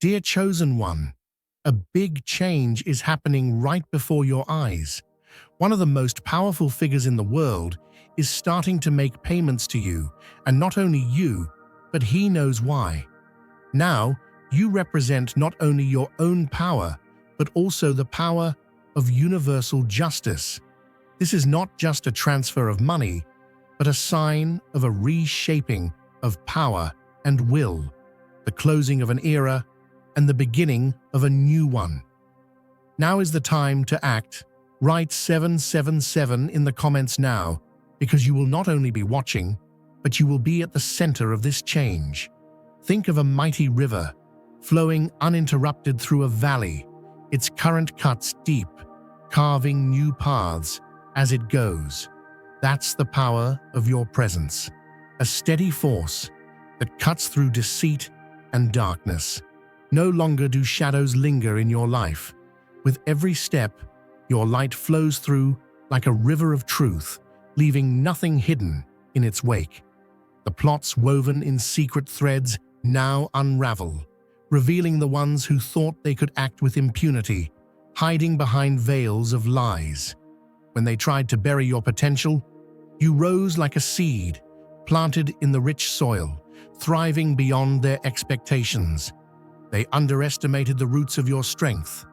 Dear Chosen One, a big change is happening right before your eyes. One of the most powerful figures in the world is starting to make payments to you, and not only you, but he knows why. Now, you represent not only your own power, but also the power of universal justice. This is not just a transfer of money, but a sign of a reshaping of power and will, the closing of an era and the beginning of a new one. Now is the time to act. Write 777 in the comments now, because you will not only be watching, but you will be at the center of this change. Think of a mighty river, flowing uninterrupted through a valley. Its current cuts deep, carving new paths as it goes. That's the power of your presence, a steady force that cuts through deceit and darkness. No longer do shadows linger in your life. With every step, your light flows through like a river of truth, leaving nothing hidden in its wake. The plots woven in secret threads now unravel, revealing the ones who thought they could act with impunity, hiding behind veils of lies. When they tried to bury your potential, you rose like a seed, planted in the rich soil, thriving beyond their expectations. They underestimated the roots of your strength.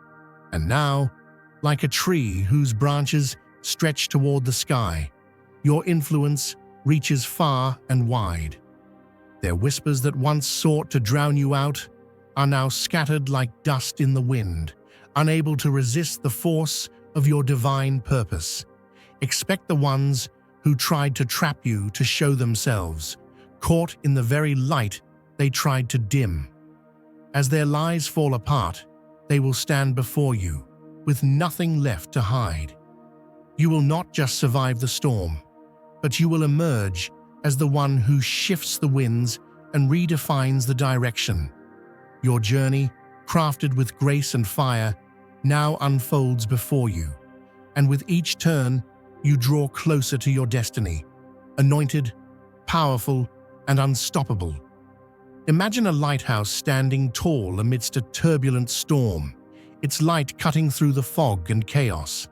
And now, like a tree whose branches stretch toward the sky, your influence reaches far and wide. Their whispers that once sought to drown you out are now scattered like dust in the wind, unable to resist the force of your divine purpose. Expect the ones who tried to trap you to show themselves, caught in the very light they tried to dim. As their lies fall apart, they will stand before you, with nothing left to hide. You will not just survive the storm, but you will emerge as the one who shifts the winds and redefines the direction. Your journey, crafted with grace and fire, now unfolds before you, and with each turn, you draw closer to your destiny, anointed, powerful, and unstoppable. Imagine a lighthouse standing tall amidst a turbulent storm, its light cutting through the fog and chaos,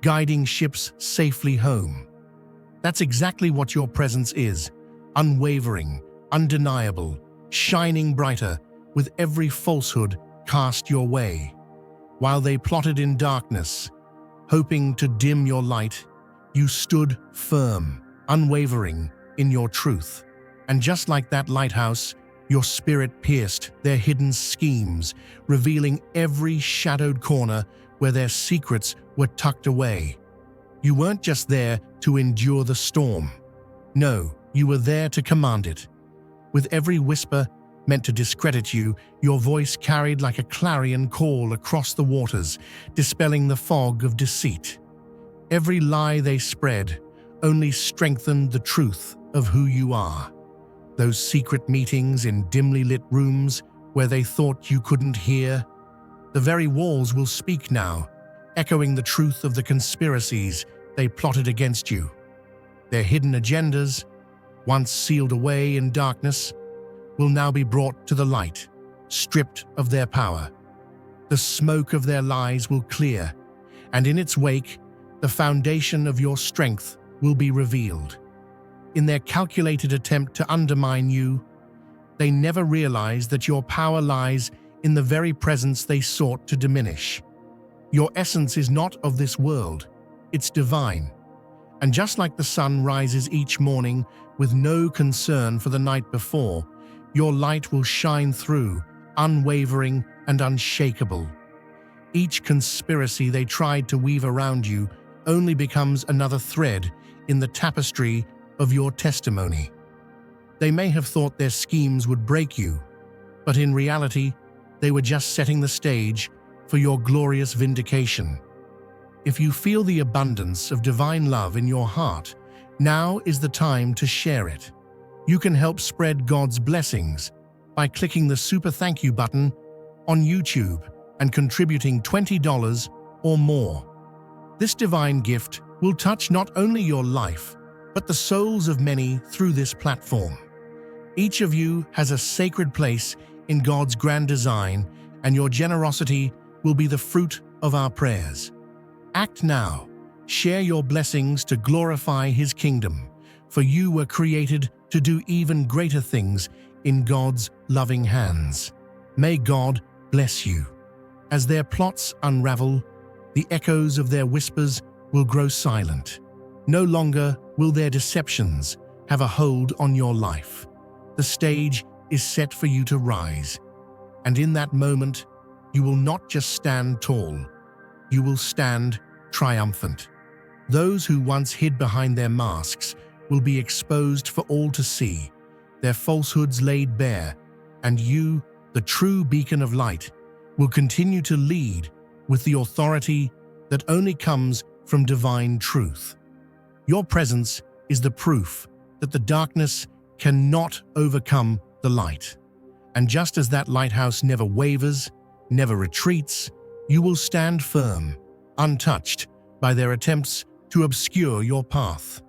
guiding ships safely home. That's exactly what your presence is, unwavering, undeniable, shining brighter with every falsehood cast your way. While they plotted in darkness, hoping to dim your light, you stood firm, unwavering in your truth. And just like that lighthouse, your spirit pierced their hidden schemes, revealing every shadowed corner where their secrets were tucked away. You weren't just there to endure the storm. No, you were there to command it. With every whisper meant to discredit you, your voice carried like a clarion call across the waters, dispelling the fog of deceit. Every lie they spread only strengthened the truth of who you are. Those secret meetings in dimly lit rooms where they thought you couldn't hear, the very walls will speak now, echoing the truth of the conspiracies they plotted against you. Their hidden agendas, once sealed away in darkness, will now be brought to the light, stripped of their power. The smoke of their lies will clear, and in its wake, the foundation of your strength will be revealed. In their calculated attempt to undermine you, they never realized that your power lies in the very presence they sought to diminish. Your essence is not of this world, it's divine. And just like the sun rises each morning with no concern for the night before, your light will shine through, unwavering and unshakable. Each conspiracy they tried to weave around you only becomes another thread in the tapestry of your testimony. They may have thought their schemes would break you, but in reality, they were just setting the stage for your glorious vindication. If you feel the abundance of divine love in your heart, now is the time to share it. You can help spread God's blessings by clicking the Super Thank You button on YouTube and contributing $20 or more. This divine gift will touch not only your life, but the souls of many through this platform. Each of you has a sacred place in God's grand design, and your generosity will be the fruit of our prayers. Act now. Share your blessings to glorify His kingdom, for you were created to do even greater things in God's loving hands. May God bless you. As their plots unravel, the echoes of their whispers will grow silent. No longer will their deceptions have a hold on your life. The stage is set for you to rise, and in that moment, you will not just stand tall, you will stand triumphant. Those who once hid behind their masks will be exposed for all to see, their falsehoods laid bare, and you, the true beacon of light, will continue to lead with the authority that only comes from divine truth. Your presence is the proof that the darkness cannot overcome the light. And just as that lighthouse never wavers, never retreats, you will stand firm, untouched by their attempts to obscure your path.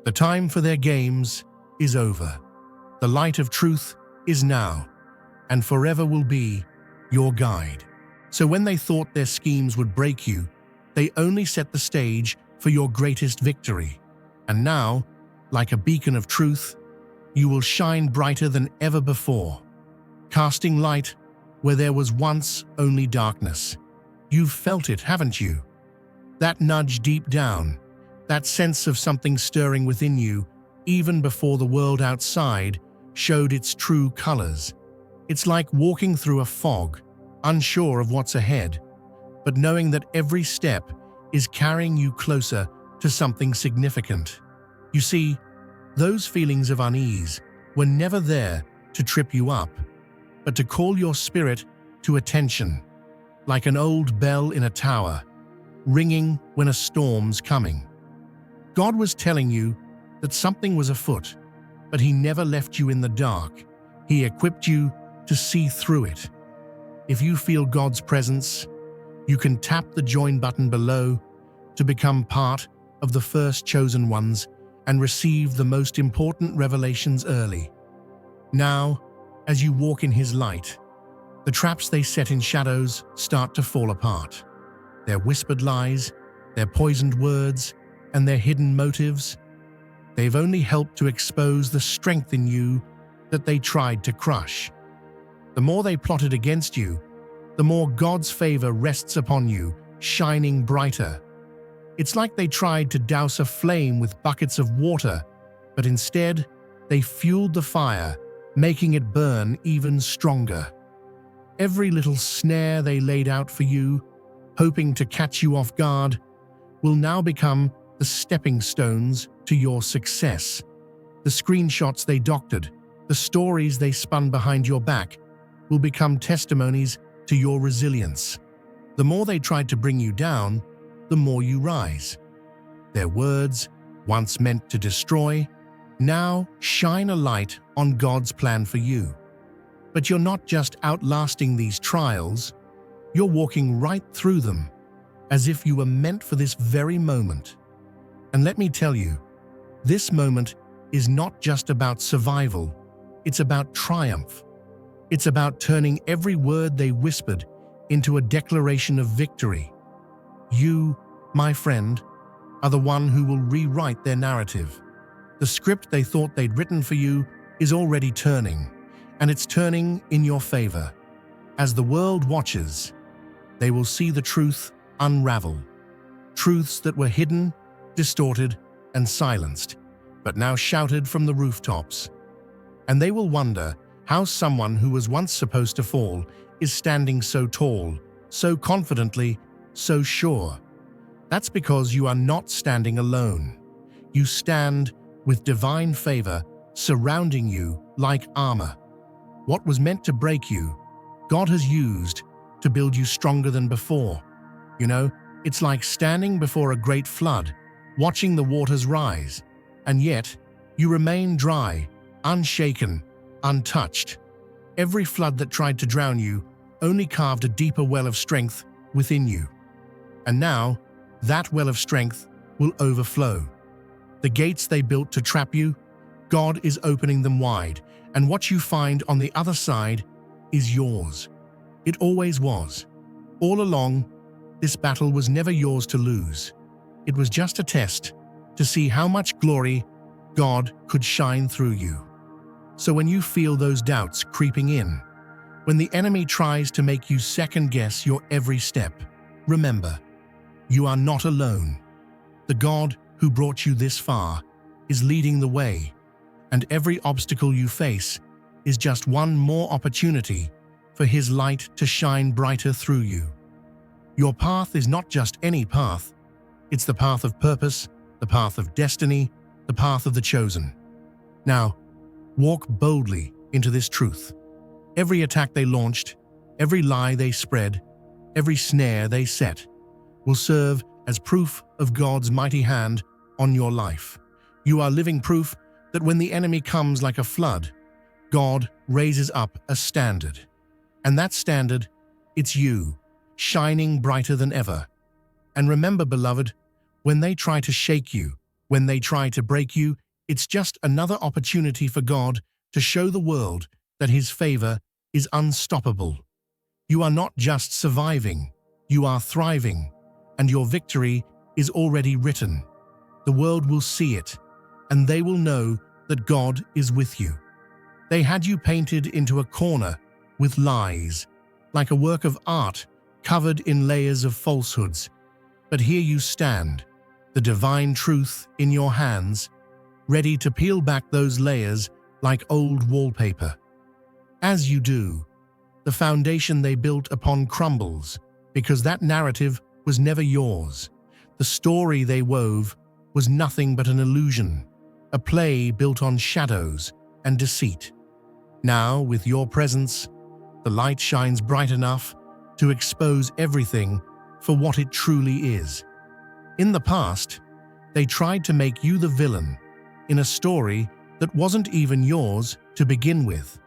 The time for their games is over. The light of truth is now, and forever will be your guide. So when they thought their schemes would break you, they only set the stage for your greatest victory. And now, like a beacon of truth, you will shine brighter than ever before, casting light where there was once only darkness. You've felt it, haven't you? That nudge deep down, that sense of something stirring within you, even before the world outside showed its true colors. It's like walking through a fog, unsure of what's ahead, but knowing that every step is carrying you closer to something significant. You see, those feelings of unease were never there to trip you up, but to call your spirit to attention, like an old bell in a tower, ringing when a storm's coming. God was telling you that something was afoot, but He never left you in the dark. He equipped you to see through it. If you feel God's presence, you can tap the join button below to become part of the first chosen ones and receive the most important revelations early. Now, as you walk in His light, the traps they set in shadows start to fall apart. Their whispered lies, their poisoned words, and their hidden motives, they've only helped to expose the strength in you that they tried to crush. The more they plotted against you, the more God's favor rests upon you, shining brighter. It's like they tried to douse a flame with buckets of water, but instead, they fueled the fire, making it burn even stronger. Every little snare they laid out for you, hoping to catch you off guard, will now become the stepping stones to your success. The screenshots they doctored, the stories they spun behind your back, will become testimonies to your resilience. The more they tried to bring you down, the more you rise. Their words, once meant to destroy, now shine a light on God's plan for you. But you're not just outlasting these trials, you're walking right through them, as if you were meant for this very moment. And let me tell you, this moment is not just about survival, it's about triumph. It's about turning every word they whispered into a declaration of victory. You, my friend, are the one who will rewrite their narrative. The script they thought they'd written for you is already turning, and it's turning in your favor. As the world watches, they will see the truth unravel. Truths that were hidden, distorted, and silenced, but now shouted from the rooftops. And they will wonder how someone who was once supposed to fall is standing so tall, so confidently, so sure. That's because you are not standing alone. You stand with divine favor surrounding you like armor. What was meant to break you, God has used to build you stronger than before. You know, it's like standing before a great flood, watching the waters rise, and yet you remain dry, unshaken, untouched. Every flood that tried to drown you only carved a deeper well of strength within you. And now, that well of strength will overflow. The gates they built to trap you, God is opening them wide, and what you find on the other side is yours. It always was. All along, this battle was never yours to lose. It was just a test to see how much glory God could shine through you. So when you feel those doubts creeping in, when the enemy tries to make you second-guess your every step, remember, you are not alone. The God who brought you this far is leading the way, and every obstacle you face is just one more opportunity for His light to shine brighter through you. Your path is not just any path. It's the path of purpose, the path of destiny, the path of the chosen. Now, walk boldly into this truth. Every attack they launched, every lie they spread, every snare they set will serve as proof of God's mighty hand on your life. You are living proof that when the enemy comes like a flood, God raises up a standard. And that standard, it's you, shining brighter than ever. And remember, beloved, when they try to shake you, when they try to break you, it's just another opportunity for God to show the world that His favor is unstoppable. You are not just surviving, you are thriving, and your victory is already written. The world will see it, and they will know that God is with you. They had you painted into a corner with lies, like a work of art covered in layers of falsehoods. But here you stand, the divine truth in your hands, ready to peel back those layers like old wallpaper. As you do, the foundation they built upon crumbles, because that narrative was never yours. The story they wove was nothing but an illusion, a play built on shadows and deceit. Now, with your presence, the light shines bright enough to expose everything for what it truly is. In the past, they tried to make you the villain in a story that wasn't even yours to begin with.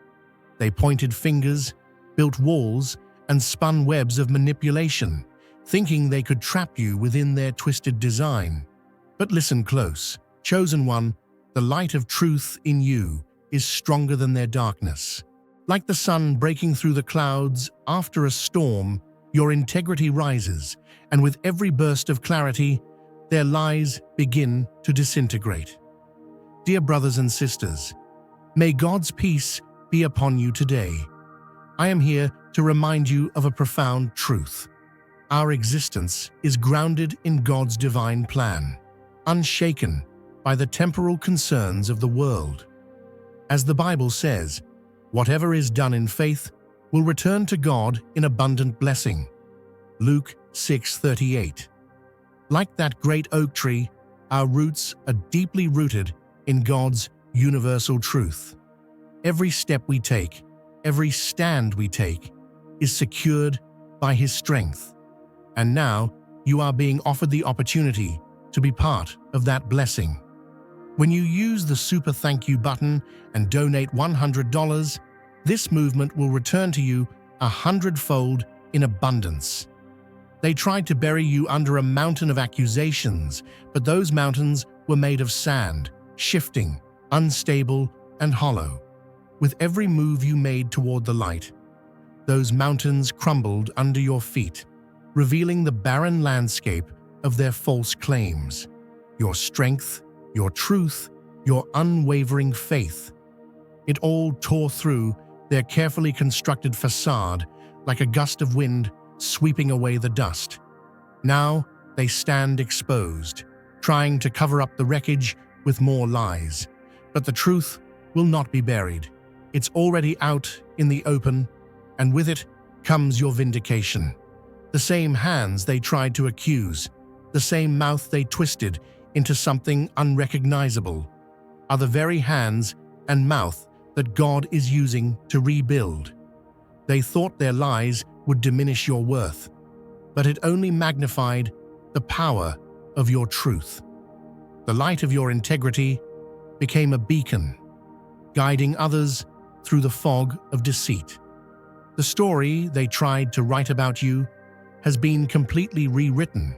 They pointed fingers, built walls, and spun webs of manipulation, thinking they could trap you within their twisted design. But listen close, chosen one, the light of truth in you is stronger than their darkness. Like the sun breaking through the clouds after a storm, your integrity rises, and with every burst of clarity, their lies begin to disintegrate. Dear brothers and sisters, may God's peace be upon you today. I am here to remind you of a profound truth. Our existence is grounded in God's divine plan, unshaken by the temporal concerns of the world. As the Bible says, whatever is done in faith will return to God in abundant blessing. Luke 6:38. Like that great oak tree, our roots are deeply rooted in God's universal truth. Every step we take, every stand we take, is secured by His strength. And now you are being offered the opportunity to be part of that blessing. When you use the super thank you button and donate $100, this movement will return to you 100-fold in abundance. They tried to bury you under a mountain of accusations, but those mountains were made of sand, shifting, unstable, and hollow. With every move you made toward the light, those mountains crumbled under your feet, revealing the barren landscape of their false claims. Your strength, your truth, your unwavering faith. It all tore through their carefully constructed facade like a gust of wind sweeping away the dust. Now they stand exposed, trying to cover up the wreckage with more lies. But the truth will not be buried. It's already out in the open, and with it comes your vindication. The same hands they tried to accuse, the same mouth they twisted into something unrecognizable, are the very hands and mouth that God is using to rebuild. They thought their lies would diminish your worth, but it only magnified the power of your truth. The light of your integrity became a beacon, guiding others through the fog of deceit. The story they tried to write about you has been completely rewritten.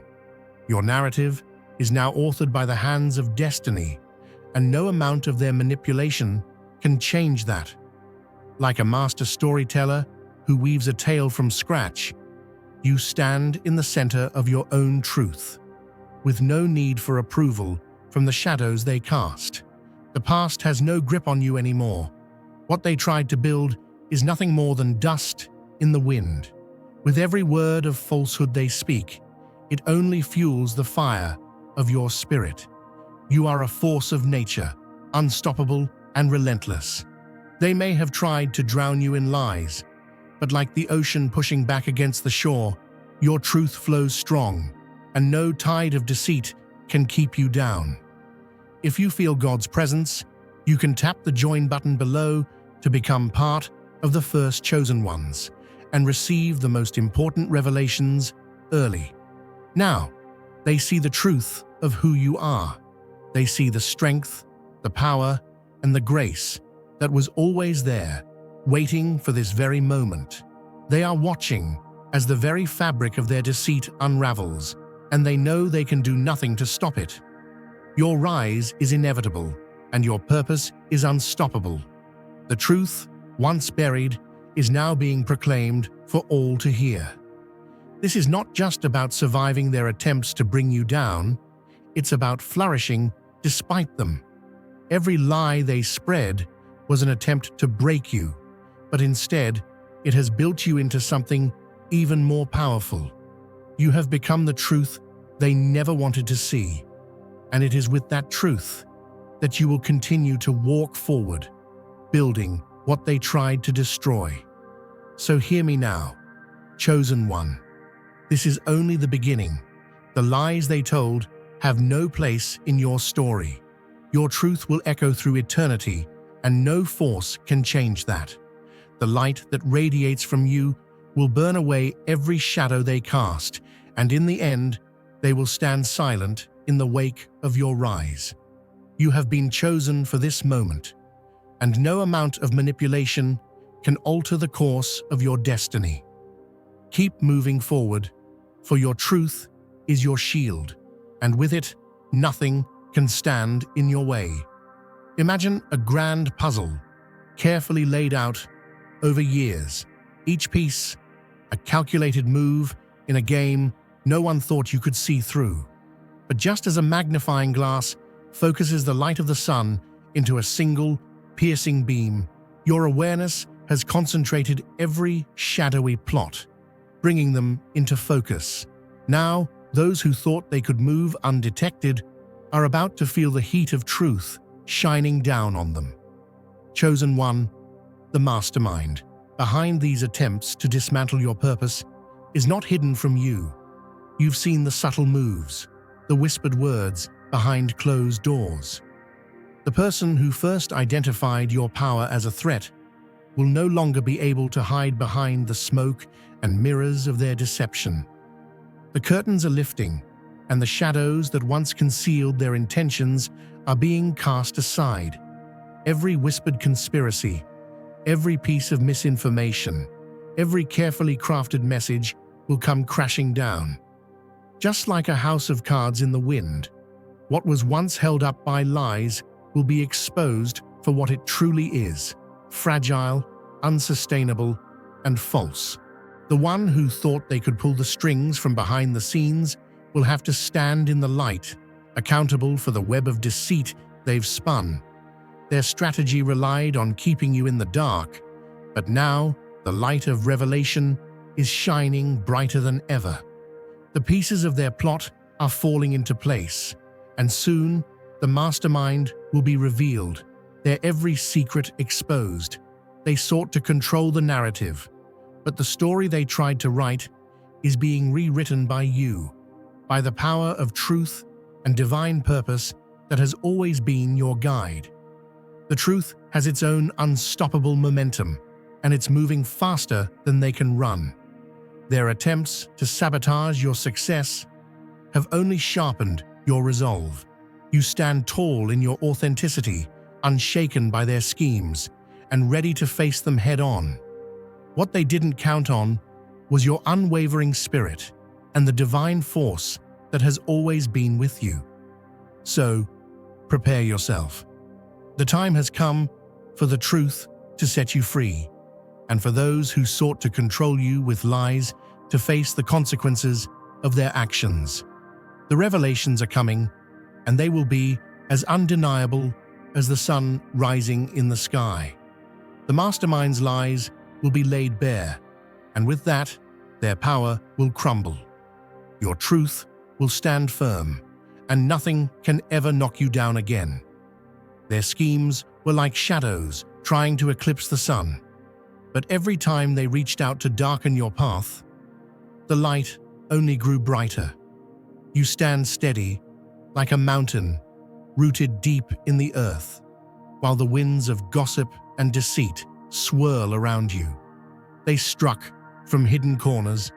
Your narrative is now authored by the hands of destiny, and no amount of their manipulation can change that. Like a master storyteller, who weaves a tale from scratch, you stand in the center of your own truth, with no need for approval from the shadows they cast. The past has no grip on you anymore. What they tried to build is nothing more than dust in the wind. With every word of falsehood they speak, it only fuels the fire of your spirit. You are a force of nature, unstoppable and relentless. They may have tried to drown you in lies, but like the ocean pushing back against the shore, your truth flows strong, and no tide of deceit can keep you down. If you feel God's presence, you can tap the join button below to become part of the first chosen ones and receive the most important revelations early. Now, they see the truth of who you are. They see the strength, the power, and the grace that was always there, waiting for this very moment. They are watching as the very fabric of their deceit unravels, and they know they can do nothing to stop it. Your rise is inevitable, and your purpose is unstoppable. The truth, once buried, is now being proclaimed for all to hear. This is not just about surviving their attempts to bring you down, it's about flourishing despite them. Every lie they spread was an attempt to break you, but instead, it has built you into something even more powerful. You have become the truth they never wanted to see, and it is with that truth that you will continue to walk forward, building what they tried to destroy. So hear me now, chosen one. This is only the beginning. The lies they told have no place in your story. Your truth will echo through eternity, and no force can change that. The light that radiates from you will burn away every shadow they cast, and in the end, they will stand silent in the wake of your rise. You have been chosen for this moment, and no amount of manipulation can alter the course of your destiny. Keep moving forward, for your truth is your shield, and with it, nothing can stand in your way. Imagine a grand puzzle, carefully laid out over years, each piece a calculated move in a game no one thought you could see through. But just as a magnifying glass focuses the light of the sun into a single, piercing beam, your awareness has concentrated every shadowy plot, bringing them into focus. Now, those who thought they could move undetected are about to feel the heat of truth shining down on them. Chosen one, the mastermind behind these attempts to dismantle your purpose is not hidden from you. You've seen the subtle moves, the whispered words behind closed doors. The person who first identified your power as a threat will no longer be able to hide behind the smoke and mirrors of their deception. The curtains are lifting, and the shadows that once concealed their intentions are being cast aside. Every whispered conspiracy, every piece of misinformation, every carefully crafted message will come crashing down. Just like a house of cards in the wind, what was once held up by lies will be exposed for what it truly is: fragile, unsustainable, and false. The one who thought they could pull the strings from behind the scenes will have to stand in the light, accountable for the web of deceit they've spun. Their strategy relied on keeping you in the dark, but now the light of revelation is shining brighter than ever. The pieces of their plot are falling into place, and soon the mastermind will be revealed, their every secret exposed. They sought to control the narrative, but the story they tried to write is being rewritten by you, by the power of truth and divine purpose that has always been your guide. The truth has its own unstoppable momentum, and it's moving faster than they can run. Their attempts to sabotage your success have only sharpened your resolve. You stand tall in your authenticity, unshaken by their schemes, and ready to face them head-on. What they didn't count on was your unwavering spirit and the divine force that has always been with you. So, prepare yourself. The time has come for the truth to set you free. and for those who sought to control you with lies to face the consequences of their actions. The revelations are coming, and they will be as undeniable as the sun rising in the sky. The mastermind's lies will be laid bare, and with that, their power will crumble. Your truth will stand firm, and nothing can ever knock you down again. Their schemes were like shadows trying to eclipse the sun, but every time they reached out to darken your path, the light only grew brighter. You stand steady, like a mountain rooted deep in the earth, while the winds of gossip and deceit swirl around you. They struck from hidden corners,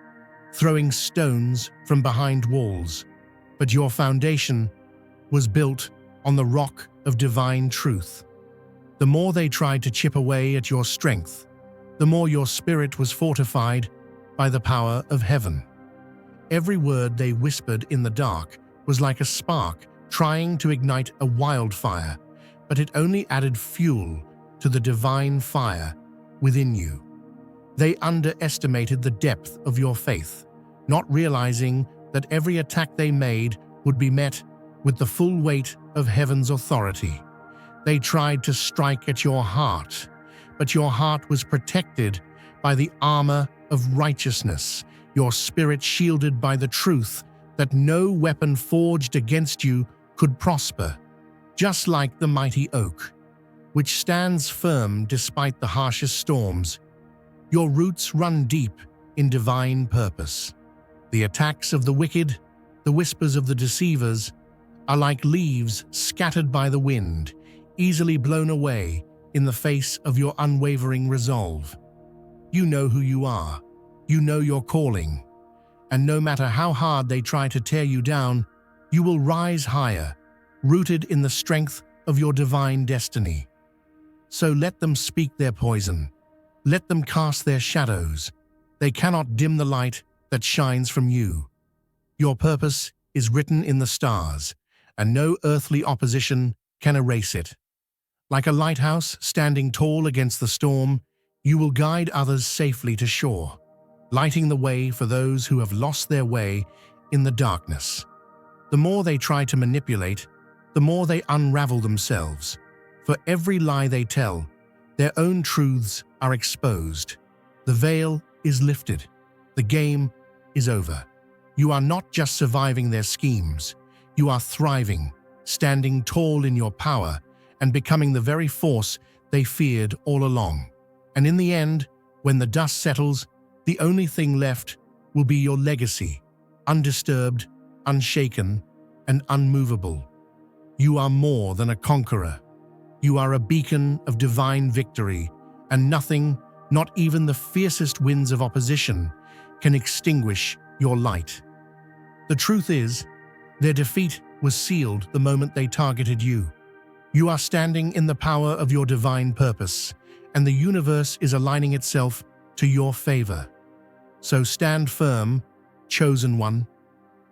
throwing stones from behind walls, but your foundation was built on the rock of divine truth. The more they tried to chip away at your strength, the more your spirit was fortified by the power of heaven. Every word they whispered in the dark was like a spark trying to ignite a wildfire, but it only added fuel to the divine fire within you. They underestimated the depth of your faith, not realizing that every attack they made would be met with the full weight of heaven's authority. They tried to strike at your heart, but your heart was protected by the armor of righteousness, your spirit shielded by the truth that no weapon forged against you could prosper, just like the mighty oak, which stands firm despite the harshest storms. Your roots run deep in divine purpose. The attacks of the wicked, the whispers of the deceivers, are like leaves scattered by the wind, easily blown away in the face of your unwavering resolve. You know who you are, you know your calling, and no matter how hard they try to tear you down, you will rise higher, rooted in the strength of your divine destiny. So let them speak their poison. Let them cast their shadows. They cannot dim the light that shines from you. Your purpose is written in the stars, and no earthly opposition can erase it. Like a lighthouse standing tall against the storm, you will guide others safely to shore, lighting the way for those who have lost their way in the darkness. The more they try to manipulate, the more they unravel themselves. For every lie they tell, their own truths are exposed. The veil is lifted. The game is over. You are not just surviving their schemes. You are thriving, standing tall in your power, and becoming the very force they feared all along. And in the end, when the dust settles, the only thing left will be your legacy, undisturbed, unshaken, and unmovable. You are more than a conqueror. You are a beacon of divine victory, and nothing, not even the fiercest winds of opposition, can extinguish your light. The truth is, their defeat was sealed the moment they targeted you. You are standing in the power of your divine purpose, and the universe is aligning itself to your favor. So stand firm, chosen one.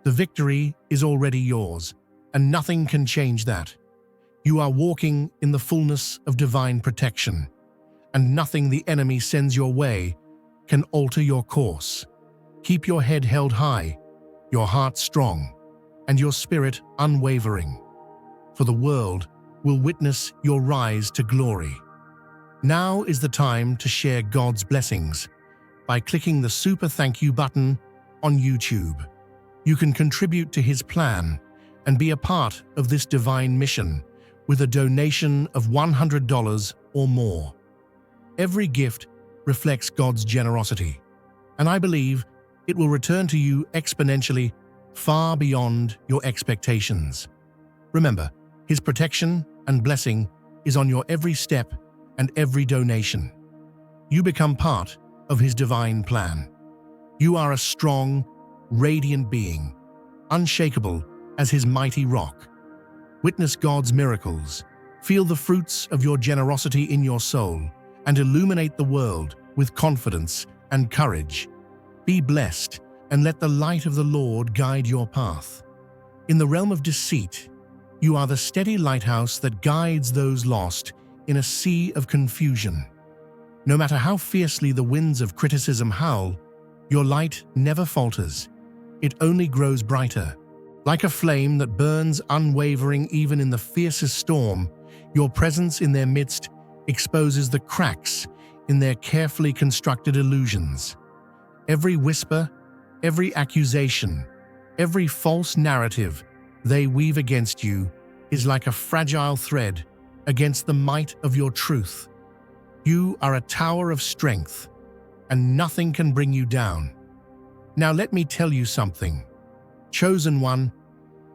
The victory is already yours, and nothing can change that. You are walking in the fullness of divine protection, and nothing the enemy sends your way can alter your course. Keep your head held high, your heart strong, and your spirit unwavering, for the world will witness your rise to glory. Now is the time to share God's blessings by clicking the super thank you button on YouTube. You can contribute to His plan and be a part of this divine mission with a donation of $100 or more. Every gift reflects God's generosity, and I believe it will return to you exponentially, far beyond your expectations. Remember, His protection and blessing is on your every step and every donation. You become part of His divine plan. You are a strong, radiant being, unshakable as His mighty rock. Witness God's miracles, feel the fruits of your generosity in your soul, and illuminate the world with confidence and courage. Be blessed, and let the light of the Lord guide your path. In the realm of deceit, you are the steady lighthouse that guides those lost in a sea of confusion. No matter how fiercely the winds of criticism howl, your light never falters. It only grows brighter. Like a flame that burns unwavering even in the fiercest storm, your presence in their midst exposes the cracks in their carefully constructed illusions. Every whisper, every accusation, every false narrative they weave against you is like a fragile thread against the might of your truth. You are a tower of strength, and nothing can bring you down. Now let me tell you something. Chosen one,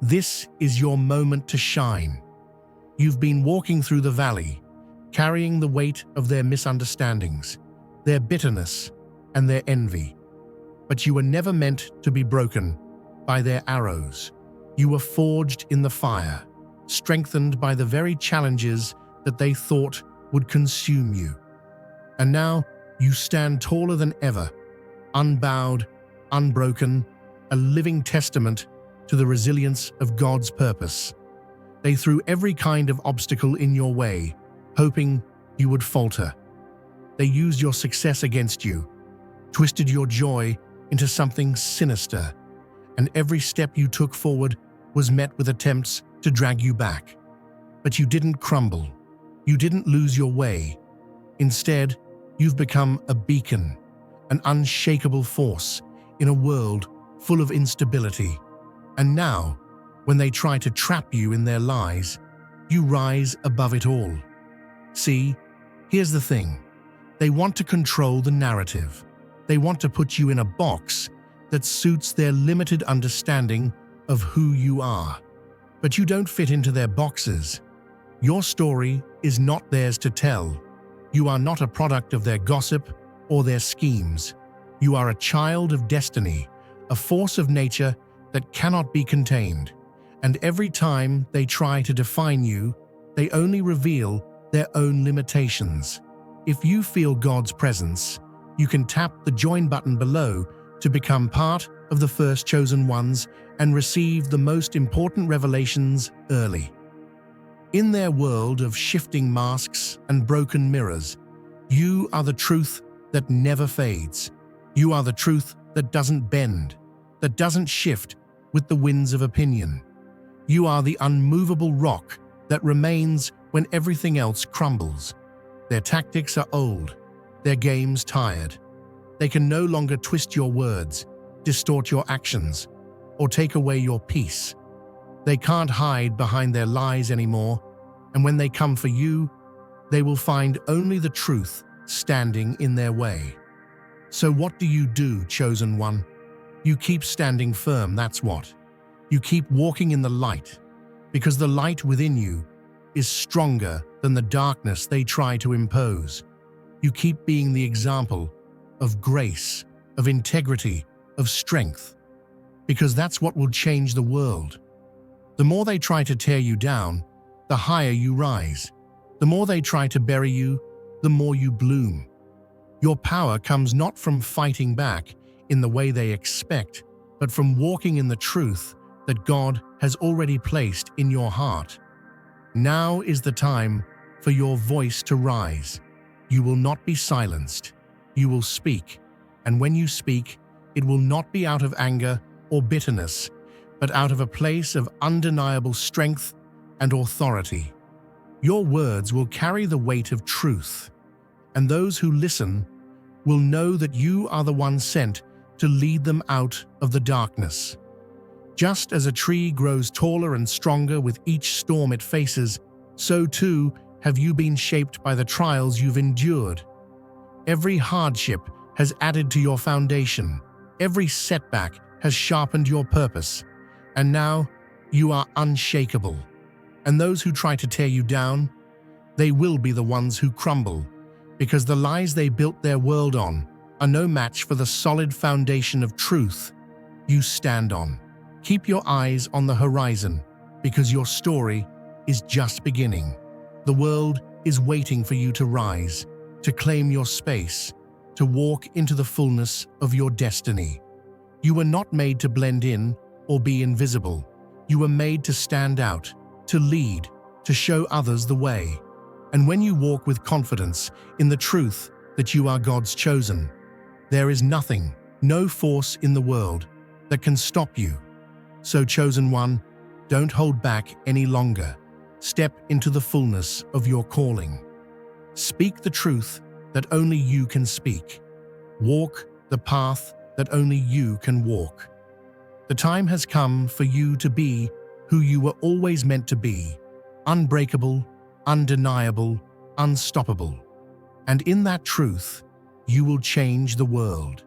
this is your moment to shine. You've been walking through the valley, carrying the weight of their misunderstandings, their bitterness, and their envy. But you were never meant to be broken by their arrows. You were forged in the fire, strengthened by the very challenges that they thought would consume you. And now you stand taller than ever, unbowed, unbroken, a living testament to the resilience of God's purpose. They threw every kind of obstacle in your way, hoping you would falter. They used your success against you, twisted your joy into something sinister, and every step you took forward was met with attempts to drag you back. But you didn't crumble. You didn't lose your way. Instead, you've become a beacon, an unshakable force in a world full of instability. And now, when they try to trap you in their lies, you rise above it all. See, here's the thing. They want to control the narrative. They want to put you in a box that suits their limited understanding of who you are. But you don't fit into their boxes. Your story is not theirs to tell. You are not a product of their gossip or their schemes. You are a child of destiny, a force of nature that cannot be contained. And every time they try to define you, they only reveal their own limitations. If you feel God's presence, you can tap the join button below to become part of the first chosen ones and receive the most important revelations early. In their world of shifting masks and broken mirrors, you are the truth that never fades. You are the truth that doesn't bend, that doesn't shift with the winds of opinion. You are the unmovable rock that remains when everything else crumbles. Their tactics are old, their games tired. They can no longer twist your words, distort your actions, or take away your peace. They can't hide behind their lies anymore, and when they come for you, they will find only the truth standing in their way. So what do you do, chosen one? You keep standing firm, that's what. You keep walking in the light, because the light within you is stronger than the darkness they try to impose. You keep being the example of grace, of integrity, of strength, because that's what will change the world. The more they try to tear you down, the higher you rise. The more they try to bury you, the more you bloom. Your power comes not from fighting back in the way they expect, but from walking in the truth that God has already placed in your heart. Now is the time for your voice to rise. You will not be silenced. You will speak, and when you speak, it will not be out of anger or bitterness, but out of a place of undeniable strength and authority. Your words will carry the weight of truth, and those who listen will know that you are the one sent to lead them out of the darkness. Just as a tree grows taller and stronger with each storm it faces, so too have you been shaped by the trials you've endured. Every hardship has added to your foundation. Every setback has sharpened your purpose. And now you are unshakable. And those who try to tear you down, they will be the ones who crumble, because the lies they built their world on are no match for the solid foundation of truth you stand on. Keep your eyes on the horizon, because your story is just beginning. The world is waiting for you to rise, to claim your space, to walk into the fullness of your destiny. You were not made to blend in or be invisible. You were made to stand out, to lead, to show others the way. And when you walk with confidence in the truth that you are God's chosen. There is nothing, no force in the world that can stop you. So, chosen one, don't hold back any longer. Step into the fullness of your calling. Speak the truth that only you can speak. Walk the path that only you can walk. The time has come for you to be who you were always meant to be: unbreakable, undeniable, unstoppable. And in that truth, you will change the world.